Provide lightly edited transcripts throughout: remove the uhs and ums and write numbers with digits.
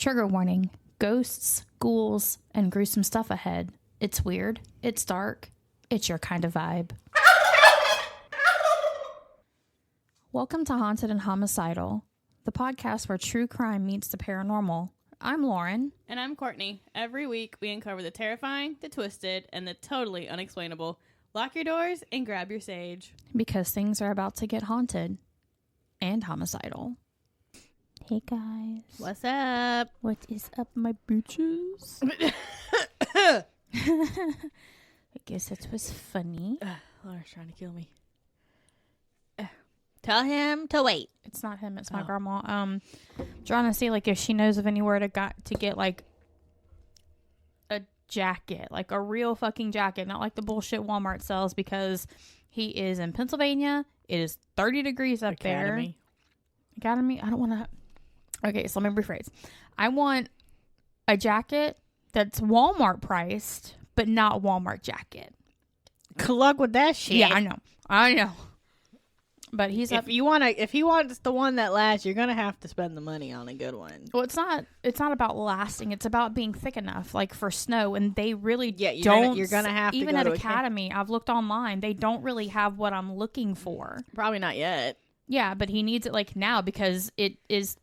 Trigger warning. Ghosts, ghouls, and gruesome stuff ahead. It's weird. It's dark. It's your kind of vibe. Welcome to Haunted and Homicidal, the podcast where true crime meets the paranormal. I'm Lauren. And I'm Courtney. Every week we uncover the terrifying, the twisted, and the totally unexplainable. Lock your doors and grab your sage. Because things are about to get haunted and homicidal. Hey guys. What's up? What is up, my bitches? I guess that was funny. Laura's trying to kill me. Tell him to wait. It's not him, it's my grandma. Trying to see like if she knows of anywhere to get like a jacket, like a real fucking jacket, not like the bullshit Walmart sells, because he is in Pennsylvania. It is 30 degrees up there. Academy. I don't want to. Okay, so let me rephrase. I want a jacket that's Walmart priced, but not Walmart jacket. Good luck with that shit. Yeah, I know. But he's if he wants the one that lasts, you're gonna have to spend the money on a good one. Well, it's not about lasting. It's about being thick enough, like for snow. And they really you're gonna have to even go at to Academy. I've looked online. They don't really have what I'm looking for. Probably not yet. Yeah, but he needs it like now because it is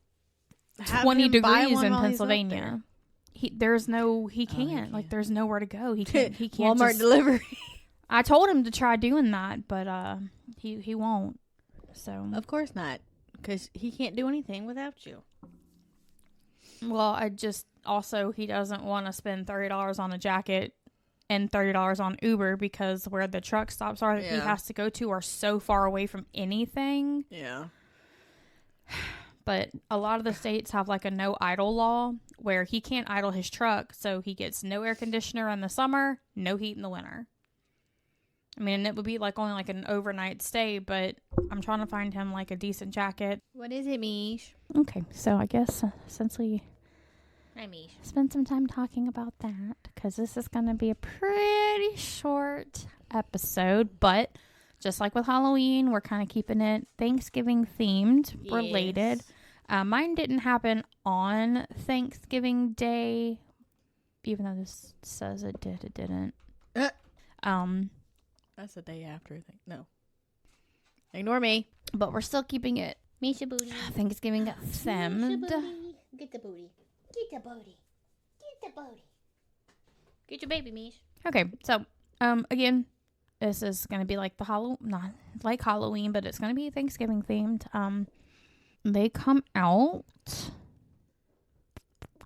Have 20 him buy degrees one in while he's up Pennsylvania. He can't. Like there's nowhere to go. He can't Walmart delivery. I told him to try doing that, but he won't. So of course not, because he can't do anything without you. Well, he doesn't want to spend $30 on a jacket and $30 on Uber because where the truck stops are that he has to go to are so far away from anything. Yeah. But a lot of the states have like a no idle law where he can't idle his truck, so he gets no air conditioner in the summer, no heat in the winter. I mean, it would be like only like an overnight stay, but I'm trying to find him like a decent jacket. What is it, Mish? Okay, so I guess since we spend some time talking about that, because this is going to be a pretty short episode, but just like with Halloween, we're kind of keeping it Thanksgiving themed, related. Mine didn't happen on Thanksgiving Day, even though this says it did. It didn't. That's the day after, I think. No. Ignore me. But we're still keeping it Misha booty. Thanksgiving themed. Get the booty. Get the booty. Get the booty. Get your baby, Mish. Okay, so again, this is gonna be like not like Halloween, but it's gonna be Thanksgiving themed. They come out.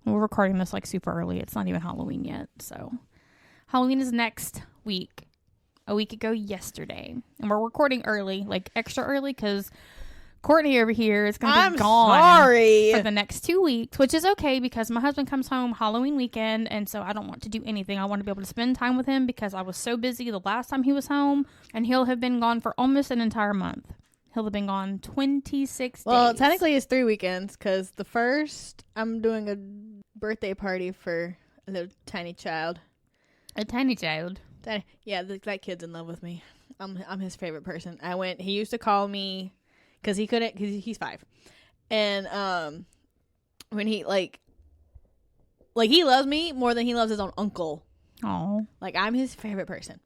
We're recording this like super early. It's not even Halloween yet, so Halloween is next week. A week ago yesterday, and we're recording early, like extra early, because Courtney over here is going to be gone for the next 2 weeks, which is okay because my husband comes home Halloween weekend, and so I don't want to do anything. I want to be able to spend time with him because I was so busy the last time he was home, and he'll have been gone for almost an entire month. He'll have been gone 26 days. Well, technically it's 3 weekends because the first I'm doing a birthday party for a little tiny child. A tiny child? Yeah, that kid's in love with me. I'm his favorite person. He used to call me because he's 5. And when he like he loves me more than he loves his own uncle. Oh. Like I'm his favorite person.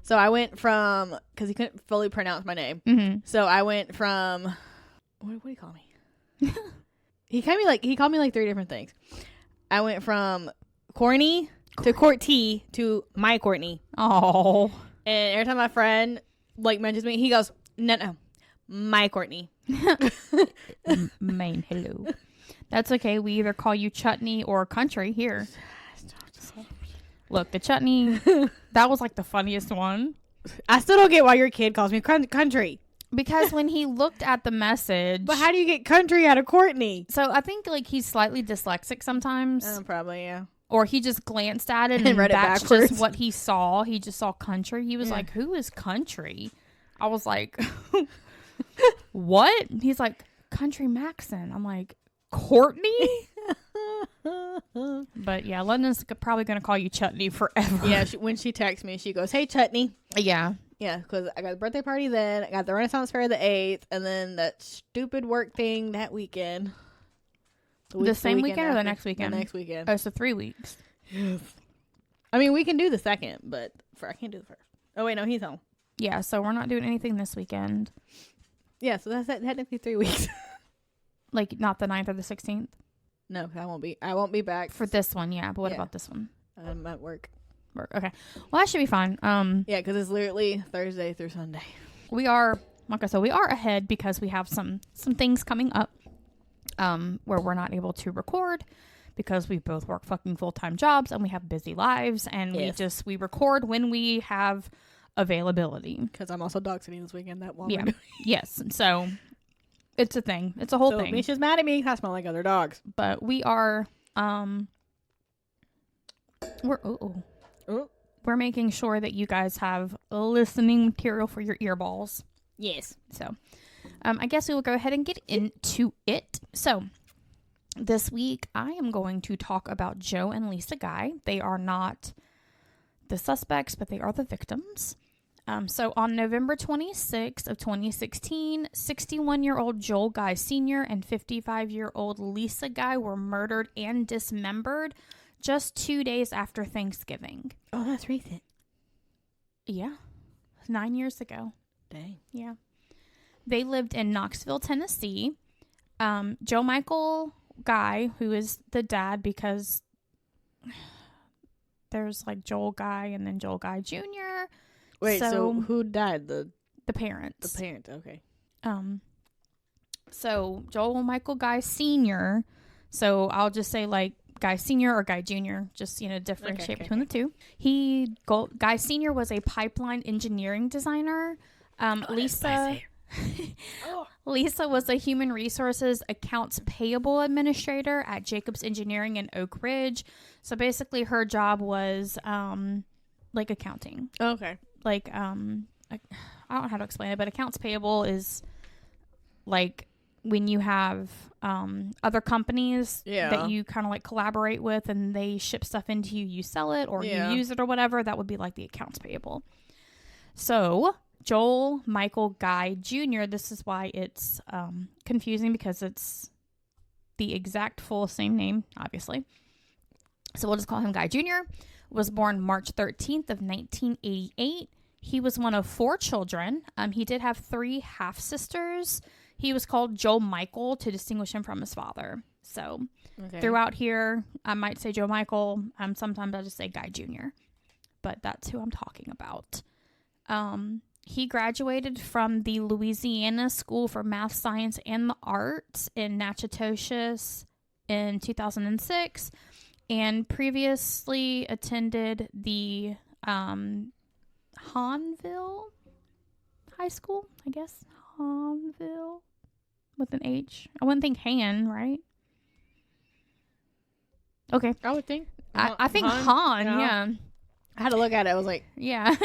So I went from, because he couldn't fully pronounce my name. Mm-hmm. So I went from, what do you call me? He called me like 3 different things. I went from Courtney to Courtney to my Courtney. Oh. And every time my friend like mentions me, he goes, no, my Courtney. Main hello. That's okay. We either call you Chutney or Country here. Look, the Chutney, that was like the funniest one. I still don't get why your kid calls me Country. Because when he looked at the message. But how do you get Country out of Courtney? So I think like he's slightly dyslexic sometimes. Probably, yeah. Or he just glanced at it and read it that's backwards. just what he saw. He just saw Country. He was like, who is Country? I was like, what? He's like, Country Maxon. I'm like, Courtney? But yeah, London's probably going to call you Chutney forever. Yeah, when she texts me, she goes, hey, Chutney. Yeah. Yeah, because I got the birthday party then, I got the Renaissance Fair the 8th, and then that stupid work thing that weekend. The same weekend or the next weekend? The next weekend. Oh, so 3 weeks. Yes. I mean, we can do the second, but I can't do the first. Oh, wait, no, he's home. Yeah, so we're not doing anything this weekend. Yeah, so that's technically 3 weeks. Like, not the 9th or the 16th? No, I won't be back. For this one, yeah. But what about this one? I'm at work. Okay. Well, that should be fine. Yeah, because it's literally Thursday through Sunday. We are, like I said, we are ahead because we have some things coming up where we're not able to record because we both work fucking full-time jobs and we have busy lives and we record when we have availability. Because I'm also dog sitting this weekend. Yes. So it's a thing. It's a whole thing. Misha's mad at me because I smell like other dogs. But we are we're making sure that you guys have listening material for your earballs. Yes. So I guess we will go ahead and get into it. So this week I am going to talk about Joe and Lisa Guy. They are not the suspects, but they are the victims. So on November 26th of 2016, 61-year-old Joel Guy Sr. and 55-year-old Lisa Guy were murdered and dismembered just 2 days after Thanksgiving. Oh, that's recent. Yeah. 9 years ago. Dang. Yeah. They lived in Knoxville, Tennessee. Joe Michael Guy, who is the dad, because there's like Joel Guy and then Joel Guy Jr. Wait, so who died? The parents. The parent, okay. So Joel Michael Guy Sr. So I'll just say like Guy Sr. or Guy Jr. Just, differentiate between the two. Guy Sr. was a pipeline engineering designer. Lisa was a human resources accounts payable administrator at Jacobs Engineering in Oak Ridge. So basically her job was like accounting. Okay. Like I don't know how to explain it, but accounts payable is like when you have other companies that you kind of like collaborate with and they ship stuff into you, you sell it or you use it or whatever, that would be like the accounts payable. So Joel Michael Guy Jr., this is why it's confusing because it's the exact full same name, obviously. So we'll just call him Guy Jr., was born March 13th of 1988. He was one of 4 children. He did have 3 half-sisters. He was called Joe Michael to distinguish him from his father. So throughout here, I might say Joe Michael. Sometimes I'll just say Guy Jr. But that's who I'm talking about. He graduated from the Louisiana School for Math, Science, and the Arts in Natchitoches in 2006 and previously attended the Hanville High School, I guess. Hanville with an H. I wouldn't think Han, right? Okay. I would think. I think Han, yeah. I had to look at it. I was like... Yeah.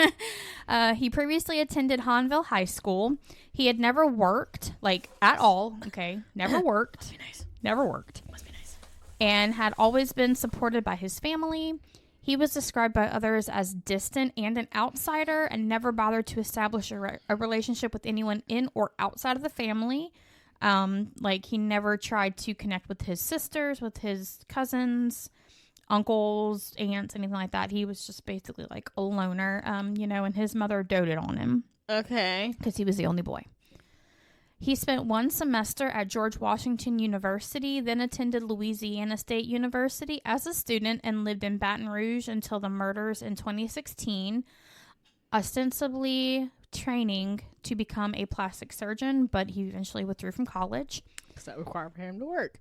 He previously attended Hanville High School. He had never worked, like, at all. Okay. Never worked. Must be nice. Never worked. Must be nice. And had always been supported by his family. He was described by others as distant and an outsider and never bothered to establish a relationship with anyone in or outside of the family. Like, he never tried to connect with his sisters, with his cousins, uncles, aunts, anything like that. He was just basically like a loner, and his mother doted on him. Okay. Because he was the only boy. He spent 1 semester at George Washington University, then attended Louisiana State University as a student and lived in Baton Rouge until the murders in 2016, ostensibly training to become a plastic surgeon, but he eventually withdrew from college. Because that required him to work.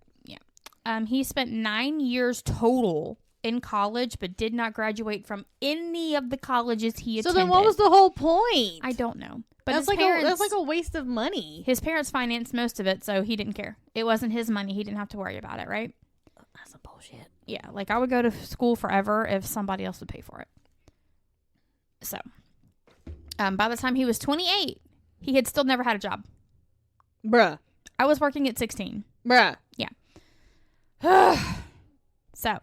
He spent 9 years total in college, but did not graduate from any of the colleges he attended. So then what was the whole point? I don't know. But that's like a waste of money. His parents financed most of it, so he didn't care. It wasn't his money. He didn't have to worry about it, right? That's some bullshit. Yeah, like I would go to school forever if somebody else would pay for it. So, by the time he was 28, he had still never had a job. Bruh. I was working at 16. Bruh. Yeah. So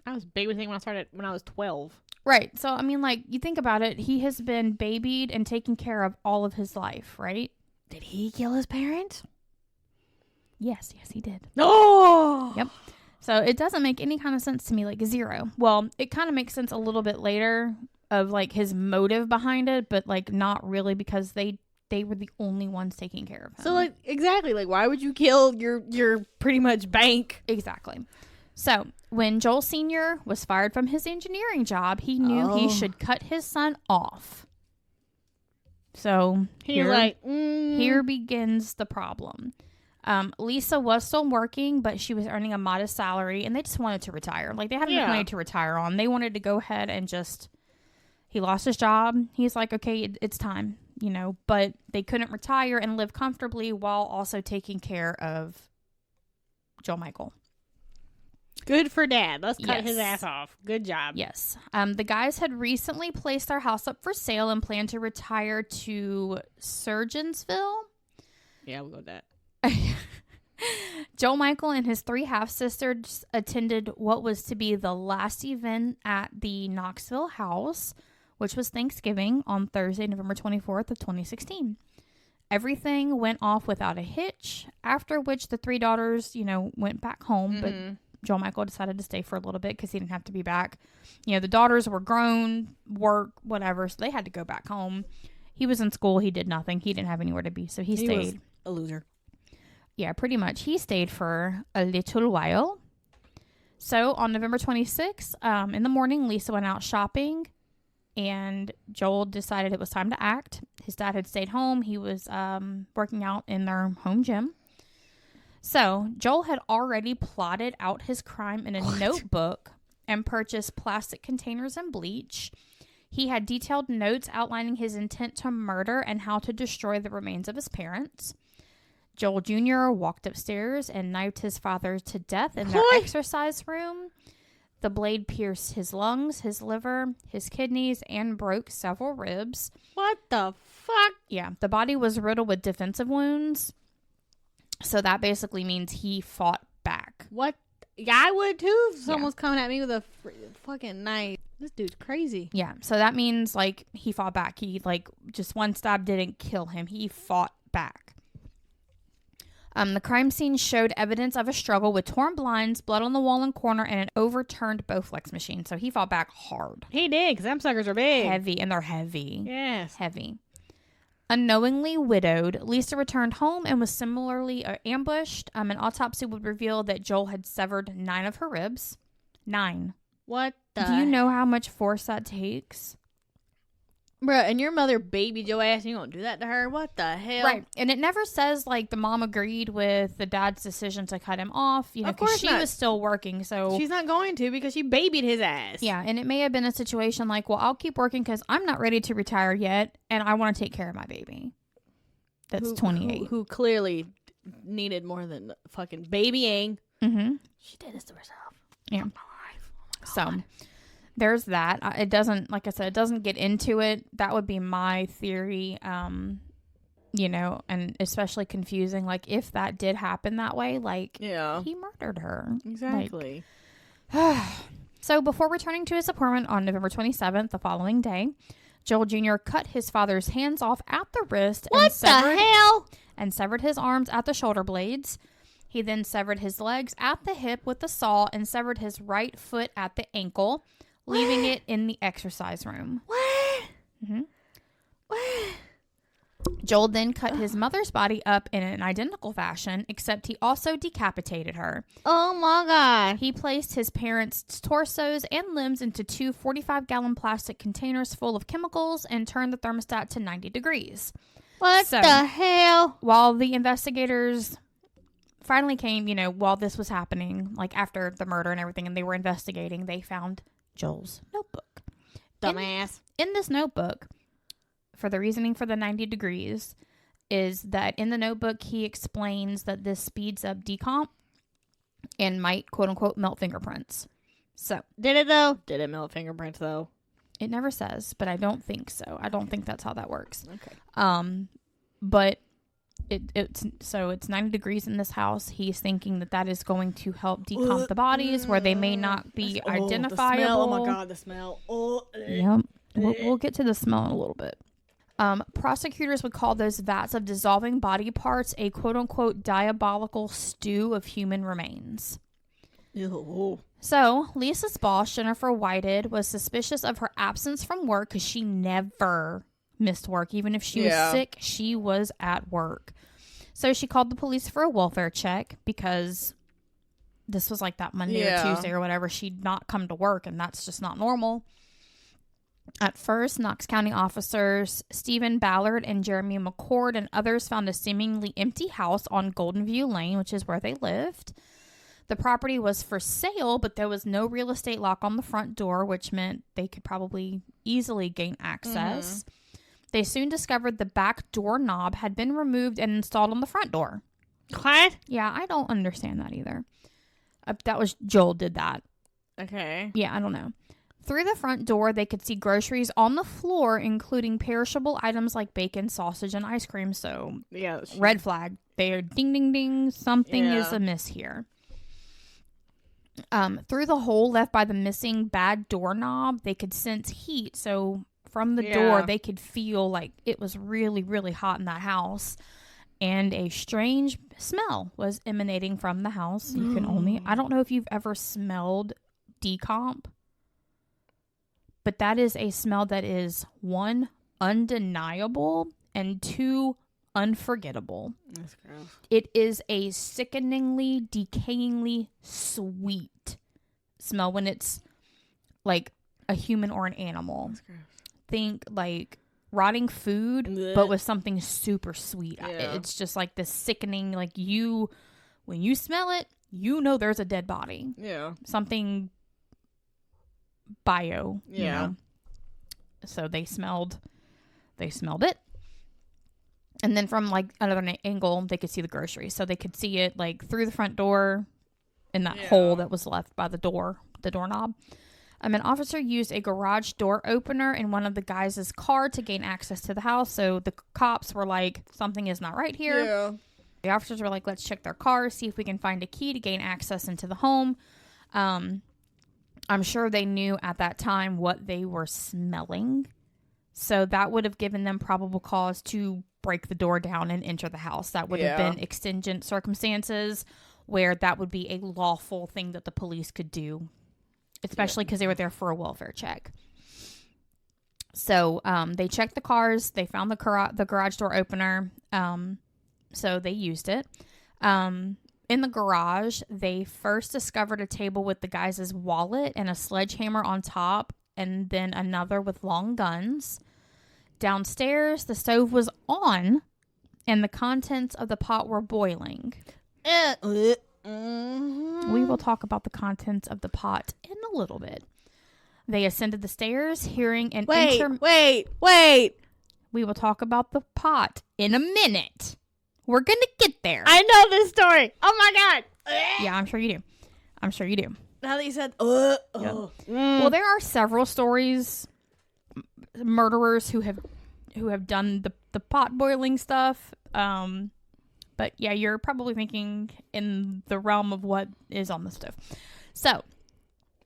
I was babysitting when I was 12. Right. So I mean, like, you think about it, he has been babied and taken care of all of his life, right? Did he kill his parents? Yes, he did. Oh! Yep. So it doesn't make any kind of sense to me, like zero. Well, it kind of makes sense a little bit later of like his motive behind it, but like not really because they were the only ones taking care of him. So like exactly, like why would you kill your pretty much bank? Exactly. So when Joel Sr. was fired from his engineering job, he knew he should cut his son off. So here begins the problem. Lisa was still working, but she was earning a modest salary, and they just wanted to retire. Like, they had enough money to retire on. They wanted to go ahead and just... He lost his job. He's like, okay, it's time, you know. But they couldn't retire and live comfortably while also taking care of Joel Michael. Good for Dad. Let's cut his ass off. Good job. Yes. The guys had recently placed their house up for sale and planned to retire to Surgeonsville. Yeah, we'll go with that. Joel Michael and his 3 half-sisters attended what was to be the last event at the Knoxville house, which was Thanksgiving on Thursday, November 24th of 2016. Everything went off without a hitch, after which the 3 daughters, you know, went back home, but Joel Michael decided to stay for a little bit because he didn't have to be back. You know, the daughters were grown, work, whatever, so they had to go back home. He was in school. He did nothing. He didn't have anywhere to be, so he stayed. Was a loser. Yeah, pretty much. He stayed for a little while. So on November 26th, in the morning, Lisa went out shopping, and Joel decided it was time to act. His dad had stayed home. He was working out in their home gym. So Joel had already plotted out his crime in a notebook and purchased plastic containers and bleach. He had detailed notes outlining his intent to murder and how to destroy the remains of his parents. Joel Jr. walked upstairs and knifed his father to death in their exercise room. The blade pierced his lungs, his liver, his kidneys, and broke several ribs. What the fuck? Yeah, the body was riddled with defensive wounds. So that basically means he fought back. What? Yeah, I would too if someone's coming at me with a fucking knife. This dude's crazy. Yeah, so that means, like, he fought back. He, like, just one stab didn't kill him. He fought back. The crime scene showed evidence of a struggle with torn blinds, blood on the wall and corner, and an overturned Bowflex machine. So he fought back hard. He did, because them suckers are big. Heavy, and they're heavy. Yes. Heavy. Unknowingly widowed, Lisa returned home and was similarly ambushed. An autopsy would reveal that Joel had severed 9 of her ribs. 9. What the? Do you know how much force that takes? Bruh, and your mother babied your ass and you gonna do that to her? What the hell? Right. And it never says, like, the mom agreed with the dad's decision to cut him off, you know, because she was still working, so... She's not going to because she babied his ass. Yeah, and it may have been a situation like, well, I'll keep working because I'm not ready to retire yet, and I want to take care of my baby. That's 28. Who clearly needed more than fucking babying. Mm-hmm. She did this to herself. Yeah. My life. Oh my God. So... there's that. It doesn't, like I said, it doesn't get into it. That would be my theory, you know, and especially confusing. Like, if that did happen that way, like, he murdered her. Exactly. Like, so before returning to his apartment on November 27th, the following day, Joel Jr. cut his father's hands off at the wrist. And severed his arms at the shoulder blades. He then severed his legs at the hip with the saw and severed his right foot at the ankle, leaving it in the exercise room. What? Mm-hmm. What? Joel then cut his mother's body up in an identical fashion, except he also decapitated her. Oh my God. He placed his parents' torsos and limbs into 2 45-gallon plastic containers full of chemicals and turned the thermostat to 90 degrees. What the hell? While the investigators finally came, you know, while this was happening, like after the murder and everything, and they were investigating, they found Joel's notebook. Dumbass. In this notebook, for the reasoning for the 90 degrees, is that in the notebook, he explains that this speeds up decomp and might, quote unquote, melt fingerprints. So. Did it though? Did it melt fingerprints though? It never says, but I don't think so. I don't think that's how that works. Okay. But it's 90 degrees in this house. He's thinking that is going to help decomp the bodies where they may not be identifiable. The smell. Oh my God, the smell. Yep. We'll get to the smell in a little bit. Prosecutors would call those vats of dissolving body parts a quote-unquote diabolical stew of human remains. Ew. So, Lisa's boss, Jennifer Whited, was suspicious of her absence from work because she never missed work. Even if she was sick, she was at work. So, she called the police for a welfare check because this was like that Monday or Tuesday or whatever. She'd not come to work, and that's just not normal. At first, Knox County officers Stephen Ballard and Jeremy McCord and others found a seemingly empty house on Golden View Lane, which is where they lived. The property was for sale, but there was no real estate lock on the front door, which meant they could probably easily gain access. They soon discovered the back door knob had been removed and installed on the front door. What? Yeah, I don't understand that either. That was Joel did that. Okay. Yeah, I don't know. Through the front door, they could see groceries on the floor, including perishable items like bacon, sausage, and ice cream. So, red flag. They are ding, ding, ding. Something is amiss here. Through the hole left by the missing bad doorknob, they could sense heat. So from the door, they could feel like it was really, really hot in that house. And a strange smell was emanating from the house. You can only, I don't know if you've ever smelled decomp, but that is a smell that is 1, undeniable, and 2, unforgettable. That's gross. It is a sickeningly, decayingly sweet smell when it's like a human or an animal. That's gross. Think like rotting food, Blech. but with something super sweet. Yeah. It's just like this sickening, like when you smell it, you know there's a dead body. Yeah. Something bio, Yeah. you know. So they smelled it. And then from like another angle, they could see the groceries. So they could see it like through the front door in that hole that was left by the doorknob. An officer used a garage door opener in one of the guys' car to gain access to the house. So the cops were like, something is not right here. Yeah. The officers were like, let's check their cars, see if we can find a key to gain access into the home. I'm sure they knew at that time what they were smelling. So that would have given them probable cause to break the door down and enter the house. That would have been exigent circumstances where that would be a lawful thing that the police could do, especially because they were there for a welfare check. So they checked the cars. They found the garage door opener. So they used it. In the garage, they first discovered a table with the guy's wallet and a sledgehammer on top, and then another with long guns. Downstairs, the stove was on, and the contents of the pot were boiling. We will talk about the contents of the pot in a little bit. They ascended the stairs, hearing an Wait. We will talk about the pot in a minute. We're going to get there. I know this story. Oh my God. Yeah, I'm sure you do. Now that you said, Well, there are several stories, murderers who have done the pot boiling stuff. But yeah, you're probably thinking in the realm of what is on the stove. So,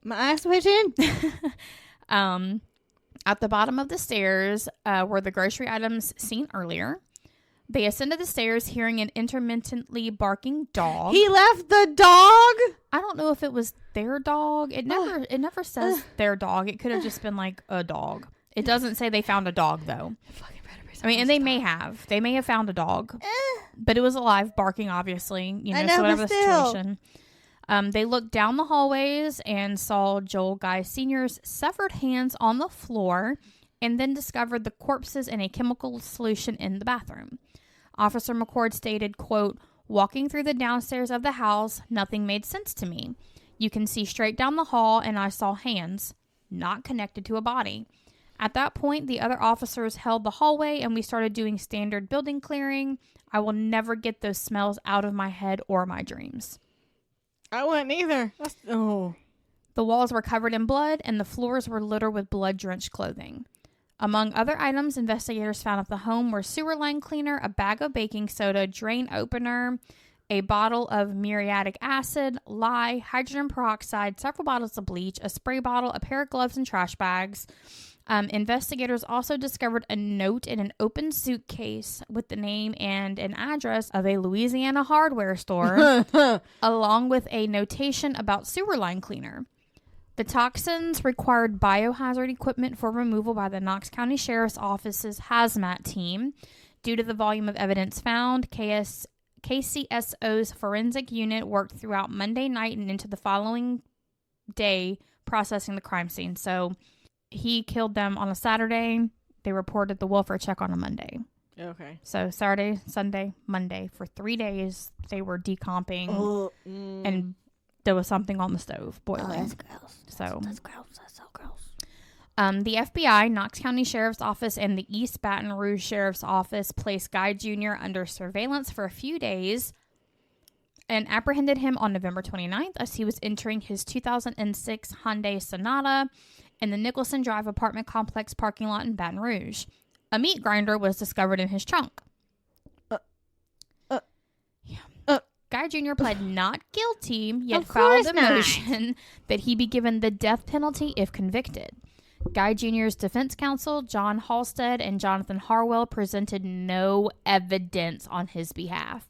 my eyes twitching. At the bottom of the stairs were the grocery items seen earlier. They ascended the stairs, hearing an intermittently barking dog. He left the dog? I don't know if it was their dog. It never says their dog. It could have just been like a dog. It doesn't say they found a dog though. I mean, and they may have found a dog, but it was alive, barking, obviously. You know, so whatever the situation. They looked down the hallways and saw Joel Guy Sr.'s severed hands on the floor, and then discovered the corpses in a chemical solution in the bathroom. Officer McCord stated, quote, "Walking through the downstairs of the house, nothing made sense to me. You can see straight down the hall, and I saw hands, not connected to a body. At that point, the other officers held the hallway, and we started doing standard building clearing. I will never get those smells out of my head or my dreams." I wouldn't either. The walls were covered in blood, and the floors were littered with blood-drenched clothing. Among other items investigators found at the home were sewer line cleaner, a bag of baking soda, drain opener, a bottle of muriatic acid, lye, hydrogen peroxide, several bottles of bleach, a spray bottle, a pair of gloves, and trash bags. Investigators also discovered a note in an open suitcase with the name and an address of a Louisiana hardware store, along with a notation about sewer line cleaner. The toxins required biohazard equipment for removal by the Knox County Sheriff's Office's hazmat team. Due to the volume of evidence found, KCSO's forensic unit worked throughout Monday night and into the following day processing the crime scene. So he killed them on a Saturday. They reported the welfare check on a Monday. Okay. So Saturday, Sunday, Monday. For 3 days, they were decomping and there was something on the stove boiling. Oh, that's gross. That's gross. That's so gross. The FBI, Knox County Sheriff's Office, and the East Baton Rouge Sheriff's Office placed Guy Jr. under surveillance for a few days and apprehended him on November 29th as he was entering his 2006 Hyundai Sonata in the Nicholson Drive apartment complex parking lot in Baton Rouge. A meat grinder was discovered in his trunk. Guy Jr. pled not guilty, yet filed a motion that he be given the death penalty if convicted. Guy Jr.'s defense counsel, John Halstead and Jonathan Harwell, presented no evidence on his behalf.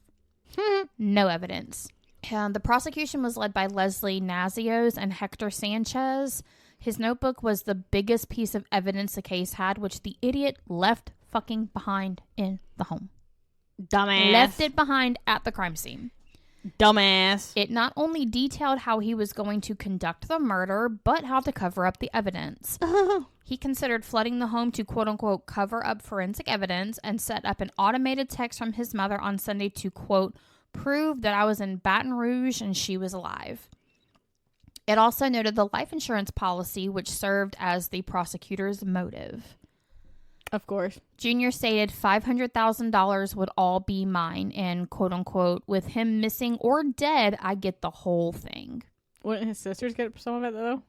No evidence. The prosecution was led by Leslie Nazios and Hector Sanchez. His notebook was the biggest piece of evidence the case had, which the idiot left fucking behind in the home. Dumbass. Left it behind at the crime scene. Dumbass. It not only detailed how he was going to conduct the murder, but how to cover up the evidence. He considered flooding the home to quote-unquote cover up forensic evidence and set up an automated text from his mother on Sunday to quote, prove that I was in Baton Rouge and she was alive. It also noted the life insurance policy, which served as the prosecutor's motive. Of course. Junior stated $500,000 would all be mine, and quote unquote, with him missing or dead, I get the whole thing. Wouldn't his sisters get some of it though?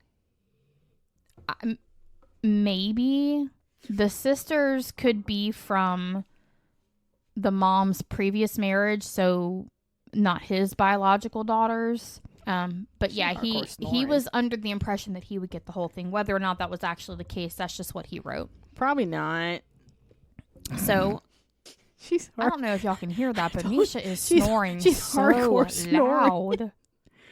Maybe. The sisters could be from the mom's previous marriage, so not his biological daughters. But yeah, he was under the impression that he would get the whole thing. Whether or not that was actually the case, that's just what he wrote. Probably not. So, I don't know if y'all can hear that, but Misha is snoring she's so hardcore loud. snoring.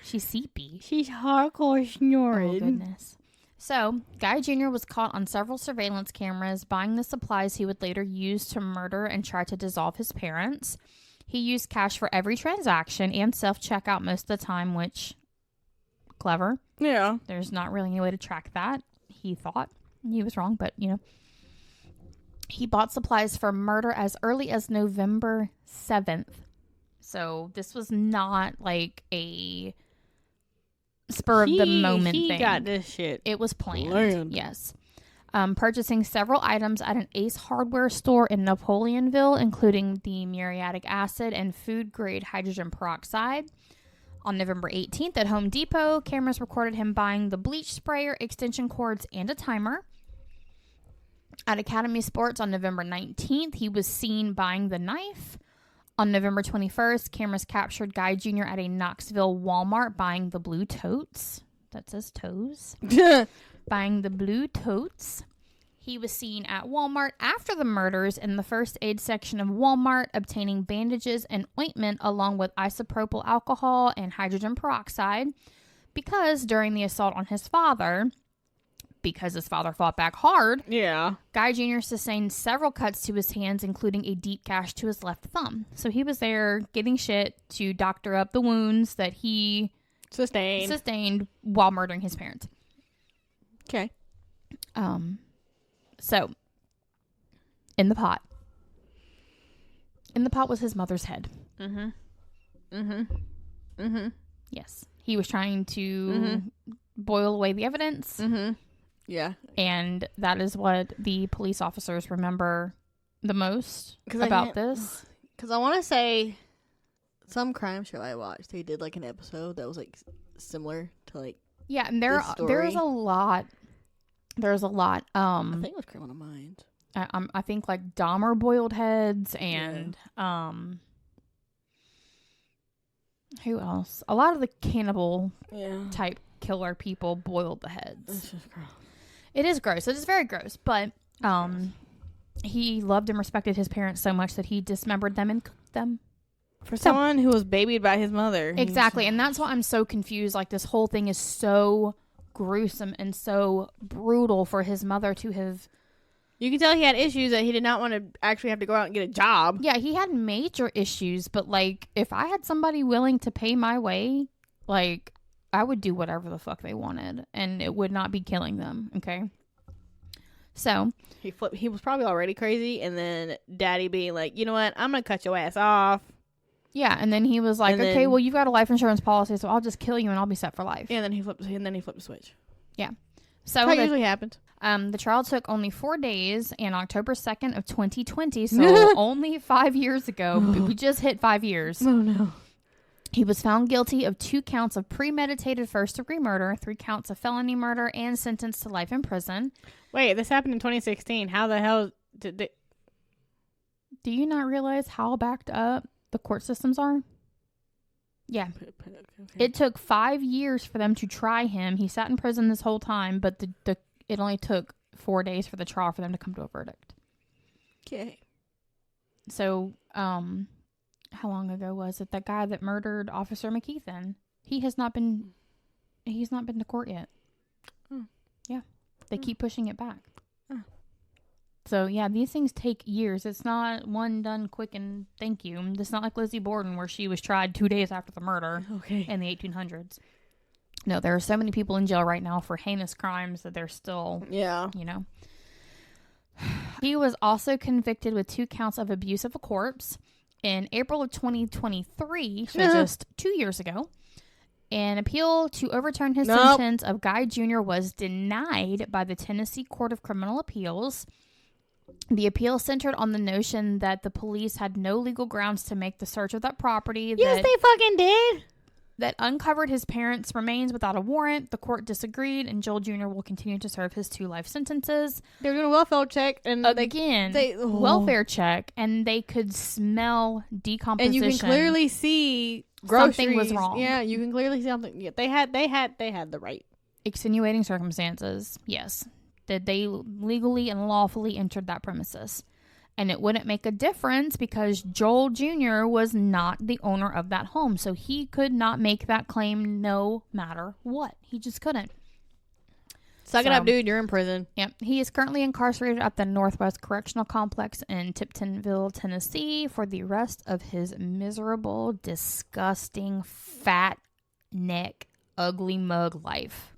She's sleepy. She's hardcore snoring. Oh, goodness. So, Guy Jr. was caught on several surveillance cameras buying the supplies he would later use to murder and try to dissolve his parents. He used cash for every transaction and self-checkout most of the time, which, clever. Yeah. There's not really any way to track that. He thought he was wrong, but, you know. He bought supplies for murder as early as November 7th. So this was not like a spur of the moment thing. He got this shit. It was planned. Yes. Purchasing several items at an Ace Hardware store in Napoleonville, including the muriatic acid and food-grade hydrogen peroxide. On November 18th at Home Depot, cameras recorded him buying the bleach sprayer, extension cords, and a timer. At Academy Sports on November 19th, he was seen buying the knife. On November 21st, cameras captured Guy Jr. at a Knoxville Walmart buying the blue totes. That says toes. Buying the blue totes. He was seen at Walmart after the murders in the first aid section of Walmart, obtaining bandages and ointment along with isopropyl alcohol and hydrogen peroxide because during the assault on his father, because his father fought back hard, Guy Jr. sustained several cuts to his hands, including a deep gash to his left thumb. So he was there getting shit to doctor up the wounds that he sustained while murdering his parents. Okay. So, in the pot was his mother's head. Yes. He was trying to boil away the evidence. Yeah. And that is what the police officers remember the most about this. Because I want to say some crime show I watched, they did like an episode that was like similar to like yeah, and there's a lot. There's a lot. I think it was Criminal Minds. I think like Dahmer boiled heads and Who else? A lot of the cannibal Yeah. type killer people boiled the heads. It's just gross. It is gross. It is very gross. But he loved and respected his parents so much that he dismembered them and cooked them. For someone who was babied by his mother. Exactly. And that's why I'm so confused. Like, this whole thing is so gruesome and so brutal for his mother to have. You can tell he had issues that he did not want to actually have to go out and get a job. Yeah, he had major issues. But, like, if I had somebody willing to pay my way, like, I would do whatever the fuck they wanted. And it would not be killing them. Okay. So. He was probably already crazy. And then daddy being like, you know what? I'm going to cut your ass off. Yeah, and then he was like, And okay, then- well, you've got a life insurance policy, so I'll just kill you and I'll be set for life. Yeah, and then he flipped the switch. Yeah. So So that usually happens. the trial took only 4 days and October 2nd of 2020, so only 5 years ago. We just hit 5 years. Oh, no. He was found guilty of 2 counts of premeditated first-degree murder, 3 counts of felony murder, and sentenced to life in prison. Wait, this happened in 2016. How the hell did they... Do you not realize how backed up the court systems are? Yeah. Okay. It took 5 years for them to try him. He sat in prison this whole time, but it only took 4 days for the trial for them to come to a verdict. Okay. So, how long ago was it? That guy that murdered Officer McKeithen, he's not been to court yet. Hmm. Yeah. They keep pushing it back. Oh. So, yeah, these things take years. It's not one done quick and thank you. It's not like Lizzie Borden where she was tried 2 days after the murder in the 1800s. No, there are so many people in jail right now for heinous crimes that they're still, you know. He was also convicted with 2 counts of abuse of a corpse in April of 2023, so just 2 years ago. An appeal to overturn his sentence of Guy Jr. was denied by the Tennessee Court of Criminal Appeals. The appeal centered on the notion that the police had no legal grounds to make the search of that property. Yes, they fucking did. That uncovered his parents' remains without a warrant. The court disagreed, and Joel Jr. will continue to serve his 2 life sentences. They were doing a welfare check, and welfare check, and they could smell decomposition. And you can clearly see groceries. Something was wrong. Yeah, you can clearly see something. Yeah, they had the right. Extenuating circumstances, yes. That they legally and lawfully entered that premises. And it wouldn't make a difference because Joel Jr. was not the owner of that home. So he could not make that claim no matter what. He just couldn't. Suck it up, dude. You're in prison. Yep. He is currently incarcerated at the Northwest Correctional Complex in Tiptonville, Tennessee for the rest of his miserable, disgusting, fat neck, ugly mug life.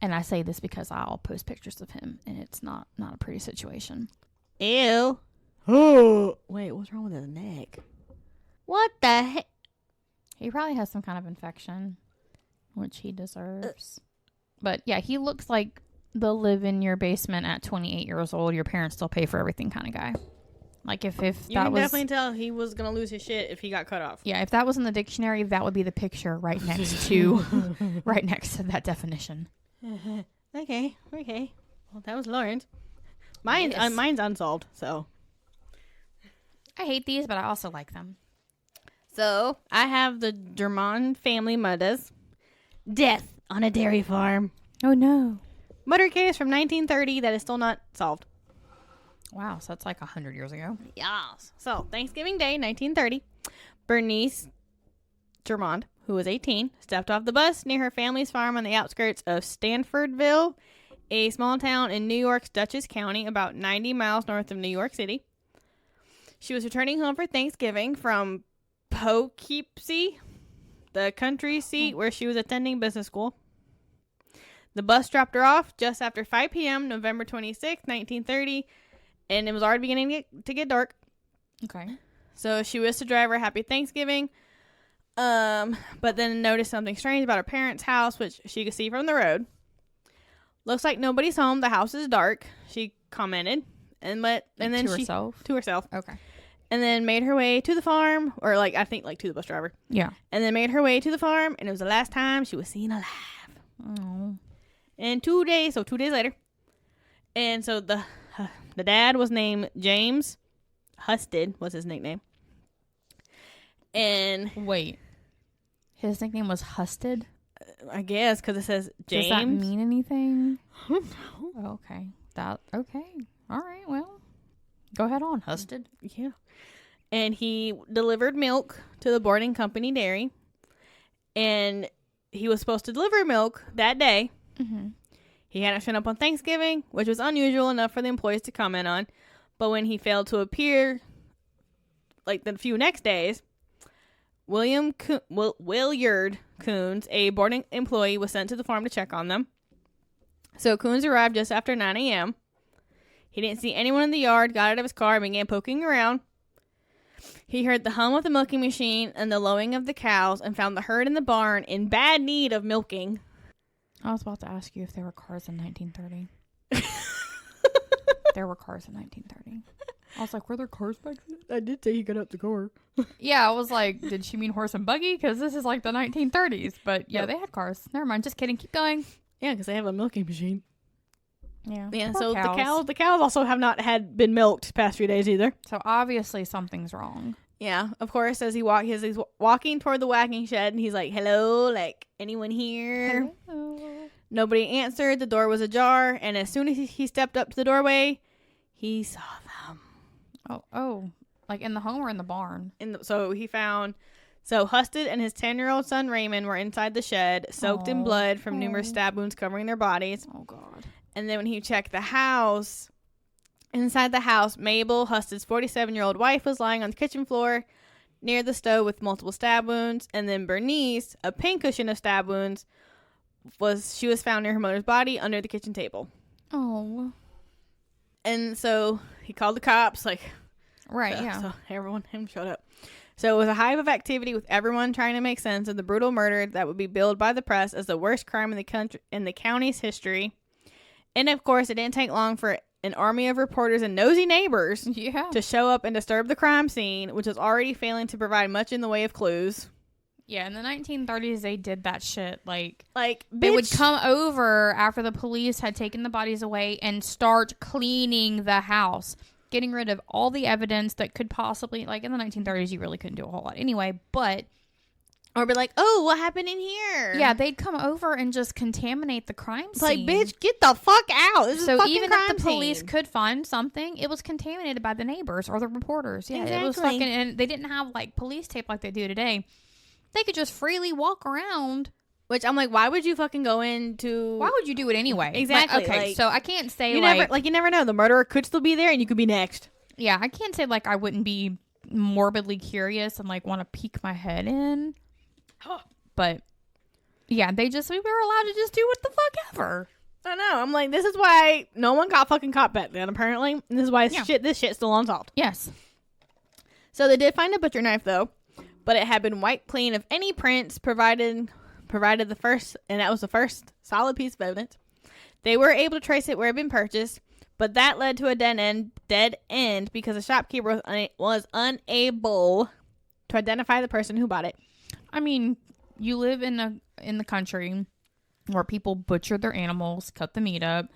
And I say this because I'll post pictures of him, and it's not a pretty situation. Ew. Oh. Wait, what's wrong with his neck? What the heck? He probably has some kind of infection, which he deserves. But yeah, he looks like the live in your basement at 28 years old, your parents still pay for everything kind of guy. Like if you that can was... definitely tell he was going to lose his shit if he got cut off. Yeah, if that was in the dictionary, that would be the picture right next to that definition. Okay. Well, that was Lauren's. Mine's unsolved, so. I hate these, but I also like them. So, I have the Germond family murders. Death on a dairy farm. Oh, no. Murder case from 1930 that is still not solved. Wow, so that's like 100 years ago. Yes. So, Thanksgiving Day, 1930, Bernice Germond, who was 18, stepped off the bus near her family's farm on the outskirts of Stanfordville, a small town in New York's Dutchess County, about 90 miles north of New York City. She was returning home for Thanksgiving from Poughkeepsie, the country seat where she was attending business school. The bus dropped her off just after 5 p.m., November 26, 1930, and it was already beginning to get dark. Okay. So she wished the driver happy Thanksgiving, but then noticed something strange about her parents' house, which she could see from the road. Looks like nobody's home. The house is dark, she commented. To herself. Okay. And then made her way to the farm, or I think to the bus driver. Yeah. And then made her way to the farm, and it was the last time she was seen alive. Oh. And 2 days later. And so the dad was named James Husted, was his nickname. And wait, His nickname was Husted? I guess, because it says James. Does that mean anything? No. Okay. Okay. All right, well. Go ahead on, Husted. Yeah. And he delivered milk to the boarding company dairy. And he was supposed to deliver milk that day. Mm-hmm. He hadn't shown up on Thanksgiving, which was unusual enough for the employees to comment on. But when he failed to appear, like the few next days, Williard Coons, a boarding employee, was sent to the farm to check on them. So Coons arrived just after 9 a.m. He didn't see anyone in the yard, got out of his car, and began poking around. He heard the hum of the milking machine and the lowing of the cows and found the herd in the barn in bad need of milking. I was about to ask you if there were cars in 1930. There were cars in 1930. I was like, were there cars back then? I did say he got out the car. Yeah, I was like, did she mean horse and buggy? Because this is like the 1930s. But yeah, They had cars. Never mind. Just kidding. Keep going. Yeah, because they have a milking machine. Yeah. Yeah. Poor So cows. the cows also have not been milked the past few days either. So obviously something's wrong. Yeah. Of course, as he's walking toward the wagging shed, and he's like, "Hello, like anyone here?" Hello. Nobody answered. The door was ajar, and as soon as he stepped up to the doorway, he saw them. Oh, like in the home or in the barn? So Husted and his 10-year-old son Raymond were inside the shed, soaked in blood from numerous stab wounds covering their bodies. Oh, God. And then when he checked the house, inside the house, Mabel, Husted's 47-year-old wife, was lying on the kitchen floor near the stove with multiple stab wounds. And then Bernice, a pincushion of stab wounds, was found near her mother's body under the kitchen table. Oh. And so he called the cops, Right, So everyone showed up. So it was a hive of activity with everyone trying to make sense of the brutal murder that would be billed by the press as the worst crime in the county's history. And of course, it didn't take long for an army of reporters and nosy neighbors to show up and disturb the crime scene, which was already failing to provide much in the way of clues. Yeah, in the 1930s, they did that shit. Like bitch. they would come over after the police had taken the bodies away and start cleaning the house, getting rid of all the evidence that could possibly, like in the 1930s, you really couldn't do a whole lot anyway, but... Or be like, oh, what happened in here? Yeah, they'd come over and just contaminate the crime scene. Like, bitch, get the fuck out. This is a fucking even crime if the police scene. could find something, it was contaminated by the neighbors or the reporters. Yeah, exactly. It was fucking... And they didn't have, like, police tape like they do today. They could just freely walk around. Which I'm like, why would you fucking go into... Why would you do it anyway? Exactly. Okay, so I can't say, you never know. The murderer could still be there and you could be next. Yeah, I can't say, like, I wouldn't be morbidly curious and, like, want to peek my head in. But, yeah, we were allowed to just do what the fuck ever. I know. I'm like, this is why no one got fucking caught back then, apparently. And this is why this shit's still unsolved. Yes. So they did find a butcher knife, though. But it had been wiped clean of any prints, provided the first, and that was the first solid piece of evidence. They were able to trace it where it had been purchased, but that led to a dead end because the shopkeeper was unable to identify the person who bought it. I mean, you live in the country where people butcher their animals, cut the meat up.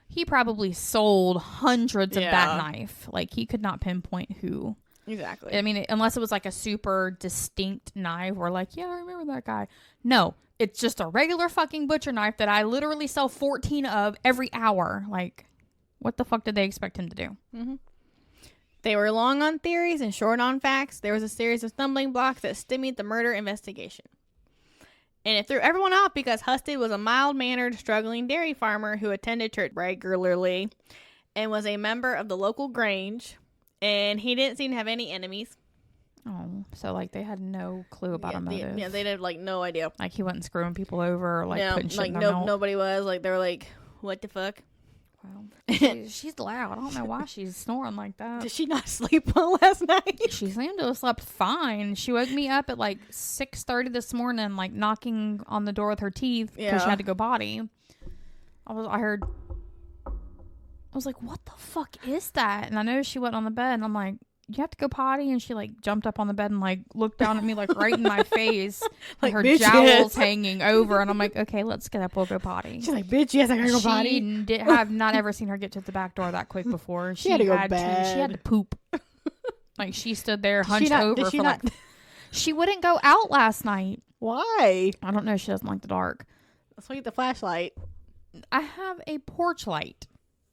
He probably sold hundreds of that knife. Like, he could not pinpoint who. Exactly. I mean, unless it was like a super distinct knife or like, yeah, I remember that guy. No, it's just a regular fucking butcher knife that I literally sell 14 of every hour. Like, what the fuck did they expect him to do? Mm-hmm. They were long on theories and short on facts. There was a series of stumbling blocks that stymied the murder investigation. And it threw everyone off because Husted was a mild-mannered, struggling dairy farmer who attended church regularly and was a member of the local grange. And he didn't seem to have any enemies. Oh, so like they had no clue about a motive. Yeah, they had like no idea. Like he wasn't screwing people over, or, like putting shit in their milk. Nobody was. Like they were like, "What the fuck?" Wow, she's loud. I don't know why she's snoring like that. Did she not sleep well last night? She seemed to have slept fine. She woke me up at like 6:30 this morning, like knocking on the door with her teeth because she had to go potty. I was like, what the fuck is that? And I noticed she went on the bed, and I'm like, you have to go potty? And she like jumped up on the bed and like looked down at me like right in my face, like her jowls hanging over. And I'm like, okay, let's get up. We'll go potty. She's like, bitch, yes, I gotta go potty. Have not ever seen her get to the back door that quick before. She had to go bad. She had to poop. Like she stood there hunched over for like. She wouldn't go out last night. Why? I don't know. She doesn't like the dark. Let's get the flashlight. I have a porch light.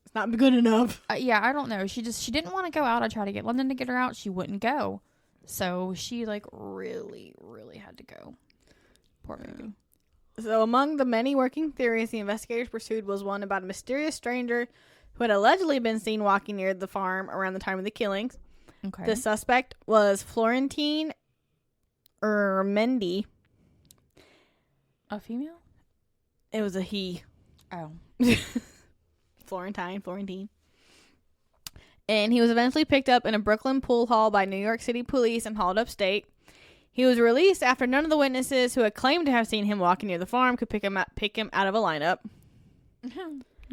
It's not good enough. Yeah, I don't know. She didn't want to go out. I tried to get London to get her out. She wouldn't go. So she like really, really had to go. Poor baby. So among the many working theories the investigators pursued was one about a mysterious stranger who had allegedly been seen walking near the farm around the time of the killings. Okay. The suspect was Florentine Mendy. A female? It was a he. Oh. Florentine. And he was eventually picked up in a Brooklyn pool hall by New York City police and hauled upstate. He was released after none of the witnesses who had claimed to have seen him walking near the farm could pick him out of a lineup.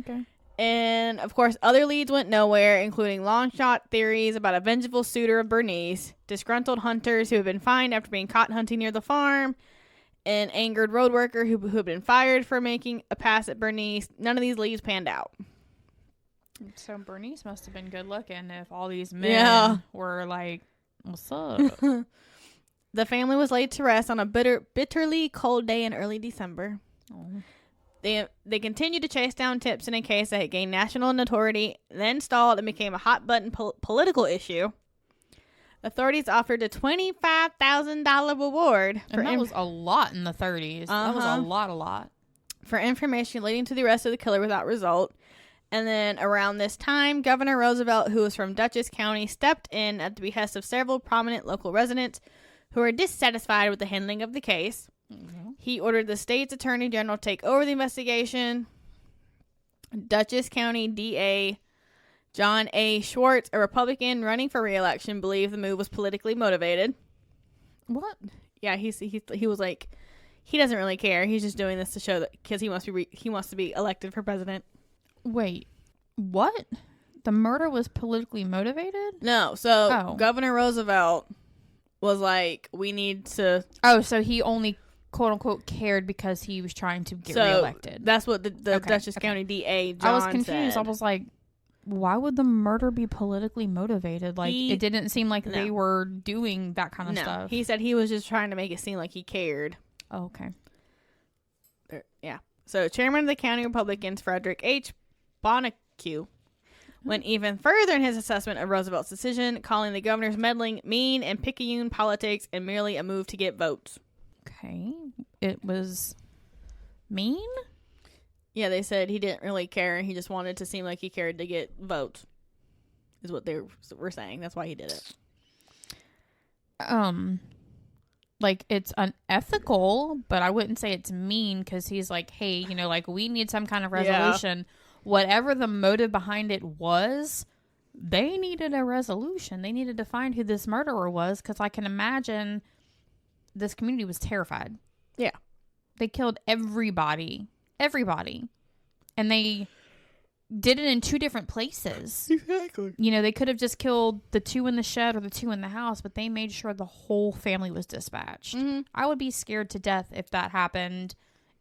Okay. And, of course, other leads went nowhere, including long-shot theories about a vengeful suitor of Bernice, disgruntled hunters who had been fined after being caught hunting near the farm, an angered road worker who had been fired for making a pass at Bernice. None of these leads panned out. So Bernice must have been good looking if all these men were like, what's up? The family was laid to rest on a bitterly cold day in early December. Oh. They continued to chase down tips in a case that had gained national notoriety, then stalled and became a hot-button political issue. Authorities offered a $25,000 reward. And that was a lot in the 30s. That was a lot. For information leading to the arrest of the killer without result. And then around this time, Governor Roosevelt, who was from Dutchess County, stepped in at the behest of several prominent local residents who were dissatisfied with the handling of the case. Mm-hmm. He ordered the state's attorney general to take over the investigation. Dutchess County DA John A. Schwartz, a Republican running for re-election, believed the move was politically motivated. What? Yeah, he was like, he doesn't really care. He's just doing this to show that because he wants to be elected for president. Wait, what? The murder was politically motivated? No, so Governor Roosevelt was like, we need to... Oh, so he only, quote-unquote, cared because he was trying to get reelected. That's what the Dutchess County DA, John, I was confused. said. I was like, why would the murder be politically motivated? Like, it didn't seem like they were doing that kind of stuff. He said he was just trying to make it seem like he cared. Oh, okay. Yeah. So, Chairman of the County Republicans, Frederick H. Bonnecue, went even further in his assessment of Roosevelt's decision, calling the governor's meddling mean and picayune politics and merely a move to get votes. Okay. It was mean? Yeah, they said he didn't really care. He just wanted to seem like he cared to get votes, is what they were saying. That's why he did it. Like, it's unethical, but I wouldn't say it's mean because he's like, hey, like, we need some kind of resolution. Yeah. Whatever the motive behind it was, they needed a resolution. They needed to find who this murderer was because I can imagine this community was terrified. Yeah. They killed everybody. And they did it in two different places. Exactly. They could have just killed the two in the shed or the two in the house, but they made sure the whole family was dispatched. Mm-hmm. I would be scared to death if that happened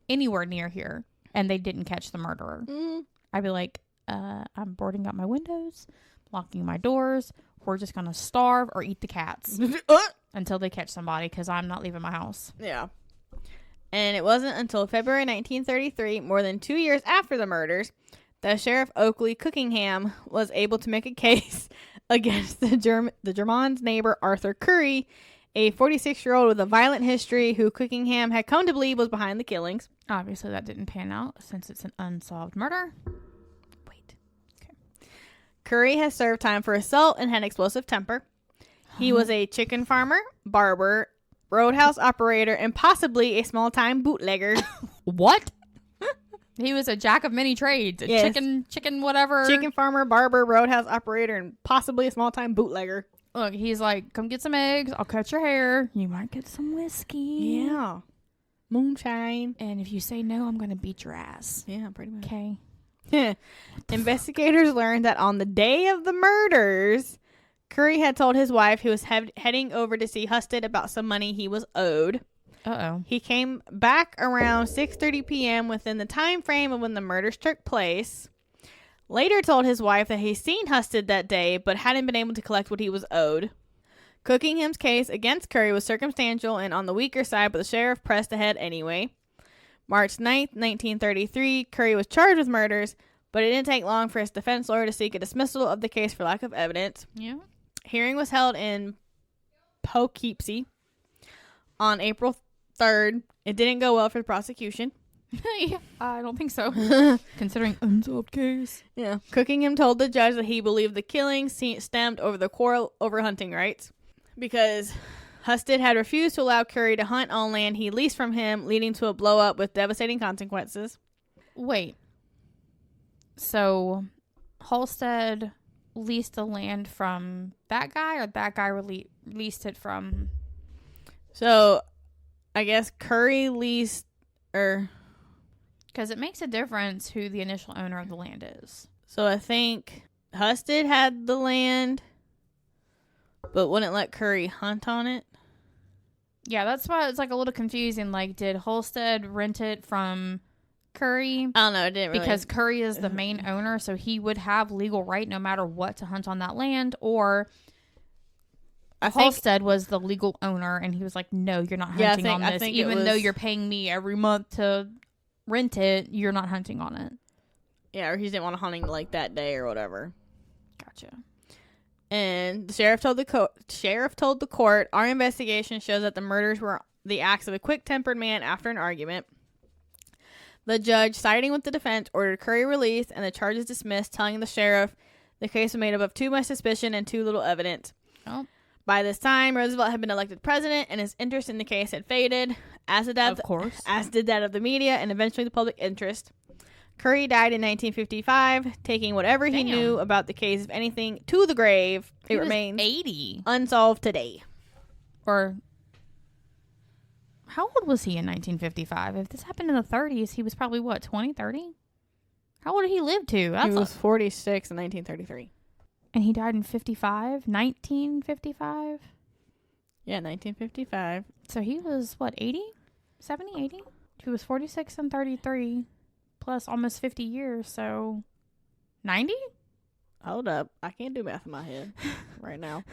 anywhere near here and they didn't catch the murderer. Mm-hmm. I'd be like, I'm boarding up my windows, locking my doors. We're just going to starve or eat the cats until they catch somebody because I'm not leaving my house. Yeah. And it wasn't until February 1933, more than 2 years after the murders, that Sheriff Oakley Cookingham was able to make a case against the Germond's neighbor Arthur Curry, a 46-year-old with a violent history who Cookingham had come to believe was behind the killings. Obviously, that didn't pan out since it's an unsolved murder. Wait. Okay. Curry has served time for assault and had explosive temper. He was a chicken farmer, barber, roadhouse operator, and possibly a small-time bootlegger. What? He was a jack of many trades. A chicken whatever. Chicken farmer, barber, roadhouse operator, and possibly a small-time bootlegger. Look, he's like, come get some eggs. I'll cut your hair. You might get some whiskey. Yeah. Moonshine. And if you say no, I'm going to beat your ass. Yeah, pretty much. Okay. Investigators learned that on the day of the murders, Curry had told his wife he was heading over to see Husted about some money he was owed. Uh-oh. He came back around 6:30 p.m. within the time frame of when the murders took place. Later told his wife that he'd seen Husted that day, but hadn't been able to collect what he was owed. Cookingham's case against Curry was circumstantial and on the weaker side, but the sheriff pressed ahead anyway. March 9th, 1933, Curry was charged with murders, but it didn't take long for his defense lawyer to seek a dismissal of the case for lack of evidence. Yeah. Hearing was held in Poughkeepsie on April 3rd. It didn't go well for the prosecution. Yeah, I don't think so. Considering unsolved case. Yeah. Cookingham told the judge that he believed the killing stemmed over the quarrel over hunting rights because Husted had refused to allow Curry to hunt on land he leased from him, leading to a blow up with devastating consequences. Wait. So, Halstead leased the land from that guy, or that guy leased it from? So, I guess Curry leased, because it makes a difference who the initial owner of the land is. So I think Husted had the land, but wouldn't let Curry hunt on it. Yeah, that's why it's like a little confusing. Like, did Halstead rent it from Curry? I don't know. It didn't really. Because Curry is the main owner, so he would have legal right no matter what to hunt on that land. Or Halstead was the legal owner, and he was like, no, you're not hunting on this. Even though you're paying me every month to rent it, you're not hunting on it. Yeah, or he didn't want to hunting like that day or whatever. Gotcha. And the sheriff told the court, our investigation shows that the murders were the acts of a quick-tempered man after an argument. The judge, siding with the defense, ordered Curry released and the charges dismissed, telling the sheriff the case was made up of too much suspicion and too little evidence. Oh. By this time, Roosevelt had been elected president, and his interest in the case had faded, as did that of the media and eventually the public interest. Curry died in 1955, taking whatever he knew about the case, if anything, to the grave. It remains 80. Unsolved today. Or how old was he in 1955? If this happened in the 30s, he was probably, what, 20, 30? How old did he live to? He was 46 in 1933. And he died in 55? 1955? Yeah, 1955. So he was, what, 80? 70, 80? He was 46 and 33, plus almost 50 years, so 90? Hold up. I can't do math in my head right now.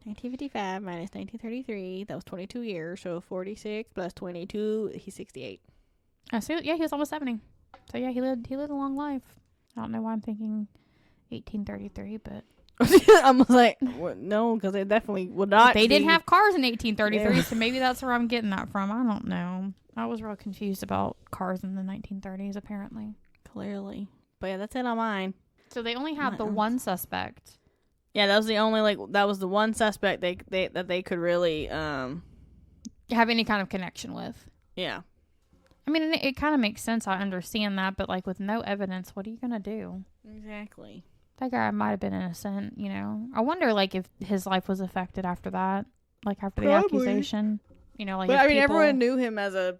1955 minus 1933, that was 22 years, so 46 plus 22, he's 68. So yeah, he was almost 70. So yeah, he lived a long life. I don't know why I'm thinking 1833, but I was like, well, no, because they definitely would not. They didn't have cars in 1833, so maybe that's where I'm getting that from. I don't know. I was real confused about cars in the 1930s, apparently. Clearly. But yeah, that's it on mine. So they only have the one suspect. Yeah, that was the only, that was the one suspect that they could really have any kind of connection with. Yeah. I mean, it kind of makes sense. I understand that, but like with no evidence, what are you going to do? Exactly. That guy might have been innocent, you know. I wonder, like, if his life was affected after that, like after the accusation. You know, like. But I mean, everyone knew him as a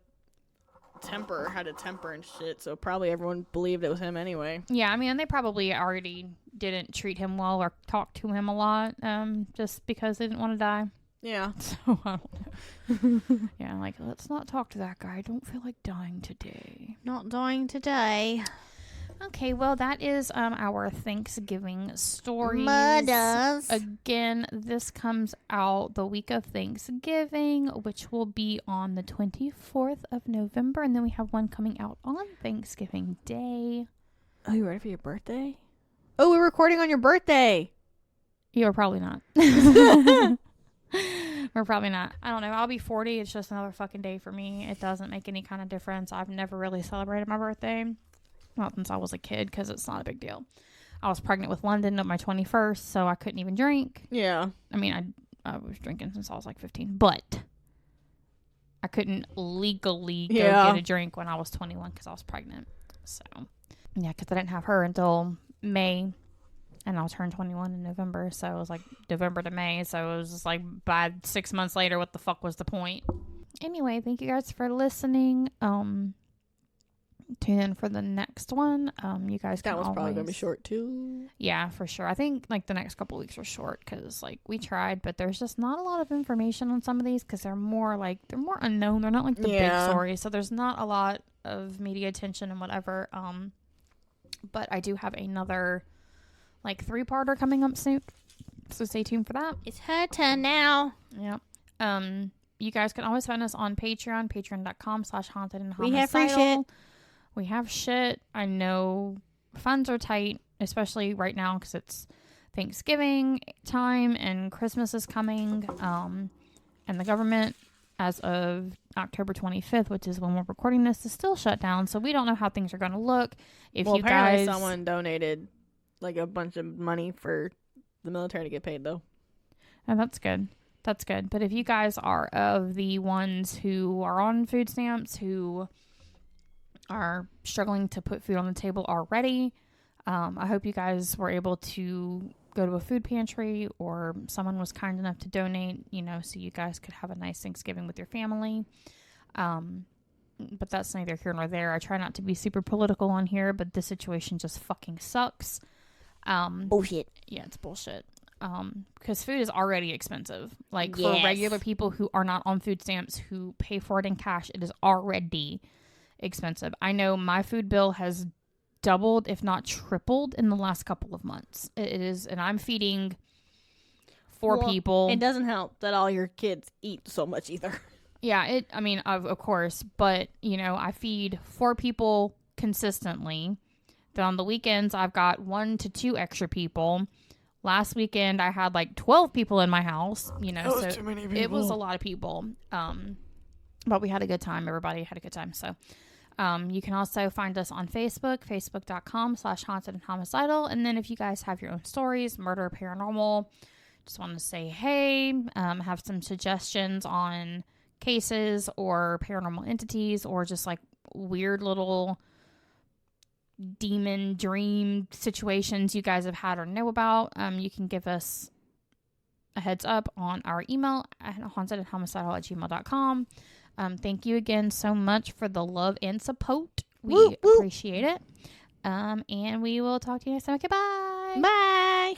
had a temper and shit, so probably everyone believed it was him anyway. Yeah, I mean, they probably already didn't treat him well or talk to him a lot, just because they didn't want to die. Yeah. So I don't know. Yeah, like, let's not talk to that guy. I don't feel like dying today. Not dying today. Okay, well, that is our Thanksgiving stories. Murders. Again, this comes out the week of Thanksgiving, which will be on the 24th of November, and then we have one coming out on Thanksgiving Day. Oh, you ready for your birthday? Oh, we're recording on your birthday. You're probably not. We're probably not. I don't know. I'll be 40. It's just another fucking day for me. It doesn't make any kind of difference. I've never really celebrated my birthday. Not since I was a kid, because it's not a big deal. I was pregnant with London at my 21st, so I couldn't even drink. Yeah. I mean, I was drinking since I was like 15, but I couldn't legally go get a drink when I was 21 because I was pregnant. So, yeah, because I didn't have her until May, and I'll turn 21 in November, so it was like November to May, so it was just like by 6 months later, what the fuck was the point? Anyway, thank you guys for listening. Tune in for the next one. You guys can probably gonna be short too. Yeah, for sure. I think like the next couple weeks are short because like we tried, but there's just not a lot of information on some of these because they're more unknown. They're not like the big stories, so there's not a lot of media attention and whatever. But I do have another like 3-parter coming up soon. So stay tuned for that. It's her turn now. Yep. You guys can always find us on Patreon, patreon.com/haunted and We have free shit. We have shit. I know funds are tight, especially right now because it's Thanksgiving time and Christmas is coming. And the government, as of October 25th, which is when we're recording this, is still shut down. So we don't know how things are going to look. Apparently someone donated like a bunch of money for the military to get paid, though. Oh, that's good. That's good. But if you guys are of the ones who are on food stamps, who are struggling to put food on the table already, I hope you guys were able to go to a food pantry or someone was kind enough to donate, so you guys could have a nice Thanksgiving with your family. But that's neither here nor there. I try not to be super political on here, but this situation just fucking sucks. Bullshit. Yeah, it's bullshit. Because food is already expensive. Like, for regular people who are not on food stamps, who pay for it in cash, it is already expensive. I know my food bill has doubled, if not tripled, in the last couple of months. It is, and I'm feeding 4 people. It doesn't help that all your kids eat so much either. Yeah, of course, but, I feed 4 people consistently. Then on the weekends, I've got 1 to 2 extra people. Last weekend, I had like 12 people in my house, That was too many people. It was a lot of people. But we had a good time. Everybody had a good time. So, you can also find us on Facebook, facebook.com/haunted and homicidal. And then if you guys have your own stories, murder or paranormal, just want to say, hey, have some suggestions on cases or paranormal entities or just like weird little demon dream situations you guys have had or know about, you can give us a heads up on our email at hauntedandhomicidal@gmail.com. Thank you again so much for the love and support. We appreciate it. And we will talk to you next time. Okay, bye. Bye.